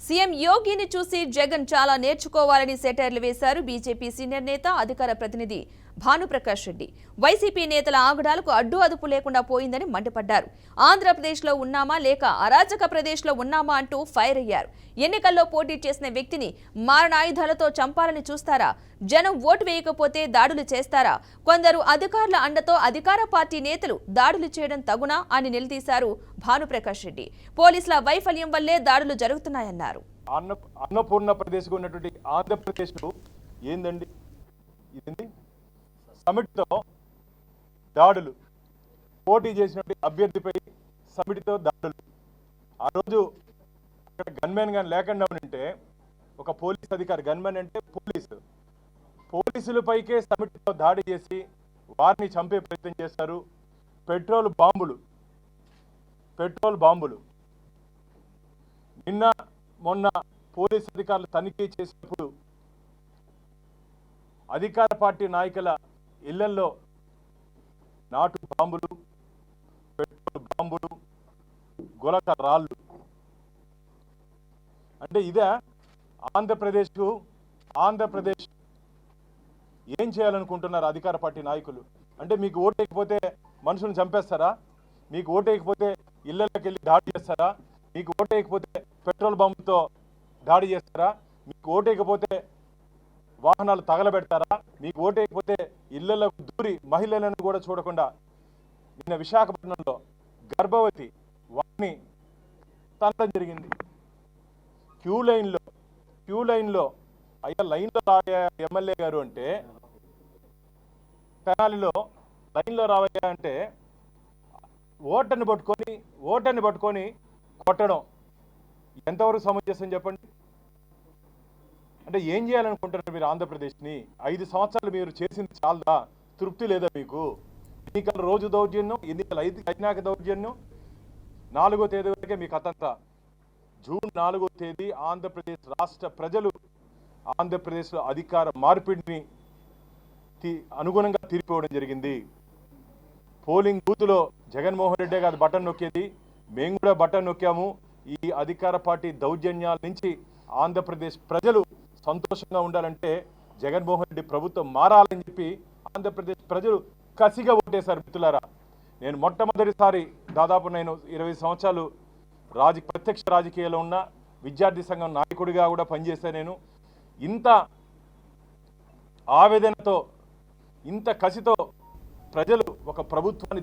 CM యోగిని చూసి జగన్ చాలా నేర్చుకోవాలని సెటైర్లు వేశారు బీజేపీ సీనియర్ నేత అధికార ప్రతినిధి భానుప్రకాష్ రెడ్డి. వైసీపీ నేతల ఆగడాలకు అడ్డు అదుపు లేకుండా పోయిందని మండిపడ్డారు. ఆంధ్రప్రదేశ్లో ఉన్నామా లేక అరాచక ప్రదేశ్లో ఉన్నామా అంటూ ఫైర్ అయ్యారు. ఎన్నికల్లో పోటీ చేసిన వ్యక్తిని మారణాయుధాలతో చంపాలని చూస్తారా? జనం ఓటు వేయకపోతే దాడులు చేస్తారా? కొందరు అధికారుల అండతో అధికార పార్టీ నేతలు దాడులు చేయడం తగునా అని నిలదీశారు భానుప్రకాష్ రెడ్డి. పోలీసుల వైఫల్యం వల్లే దాడులు జరుగుతున్నాయన్నారు. అన్నపూర్ణ ప్రదేశ్గా ఉన్నటువంటి ఆంధ్రప్రదేశ్లో ఏందండి ఇది? సమిట్తో దాడులు, పోటీ చేసినటువంటి అభ్యర్థిపై సమిట్తో దాడులు. ఆ రోజు అక్కడ గన్మెన్ కానీ లేకుండా ఉంటే ఒక పోలీస్ అధికారి, గన్మెన్ అంటే పోలీసులపైకే సమిట్తో దాడి చేసి వారిని చంపే ప్రయత్నం చేస్తారు. పెట్రోల్ బాంబులు నిన్న మొన్న పోలీస్ అధికారులు తనిఖీ చేసినప్పుడు అధికార పార్టీ నాయకుల ఇళ్లల్లో నాటు బాంబులు, పెట్రోల్ బాంబులు, గులక రాళ్ళు. అంటే ఇదే ఆంధ్రప్రదేశ్ ఏం చేయాలనుకుంటున్నారు అధికార పార్టీ నాయకులు? అంటే మీకు ఓటేయకపోతే మనుషులను చంపేస్తారా? మీకు ఓటేయకపోతే ఇళ్లలోకి వెళ్ళి దాడి చేస్తారా? మీకు ఓటేయకపోతే పెట్రోల్ బాంబుతో దాడి చేస్తారా? మీకు ఓటేయకపోతే వాహనాలు తగలబెడతారా? మీకు ఓటేయకపోతే ఇళ్లలోకి దూరి మహిళలను కూడా చూడకుండా నిన్న విశాఖపట్నంలో గర్భవతి వారిని తనడం జరిగింది. క్యూ లైన్లో అయ్యా లైన్లో రావయ్యా ఎమ్మెల్యే గారు అంటే, తెనాలిలో లైన్లో రావయ్యా అంటే ఓటర్ని పట్టుకొని కొట్టడం ఎంతవరకు సమంజసం చెప్పండి? అంటే ఏం చేయాలనుకుంటున్నారు మీరు ఆంధ్రప్రదేశ్ని? 5 సంవత్సరాలు మీరు చేసింది చాలదా? తృప్తి లేదా మీకు? ఎన్నికల రోజు దౌర్జన్యం, ఎన్నికల అయినాక దౌర్జన్యం. 4వ తేదీ వరకే మీ కథంతా. జూన్ 4వ తేదీ ఆంధ్రప్రదేశ్ రాష్ట్ర ప్రజలు ఆంధ్రప్రదేశ్లో అధికార మార్పిడిని అనుగుణంగా తీర్పివ్వడం జరిగింది. పోలింగ్ బూత్లో జగన్మోహన్ రెడ్డి గారు బటన్ నొక్కేది, మేము కూడా బటన్ నొక్కాము. ఈ అధికార పార్టీ దౌర్జన్యాల నుంచి ఆంధ్రప్రదేశ్ ప్రజలు సంతోషంగా ఉండాలంటే జగన్మోహన్ రెడ్డి ప్రభుత్వం మారాలని చెప్పి ఆంధ్రప్రదేశ్ ప్రజలు కసిగా ఓటేశారు. మిత్రులారా, నేను మొట్టమొదటిసారి దాదాపు 20 సంవత్సరాలు ప్రత్యక్ష రాజకీయాల్లో ఉన్న విద్యార్థి సంఘం నాయకుడిగా కూడా పనిచేశాను. నేను ఇంత ఆవేదనతో, ఇంత కసితో ప్రజలు ఒక ప్రభుత్వాన్ని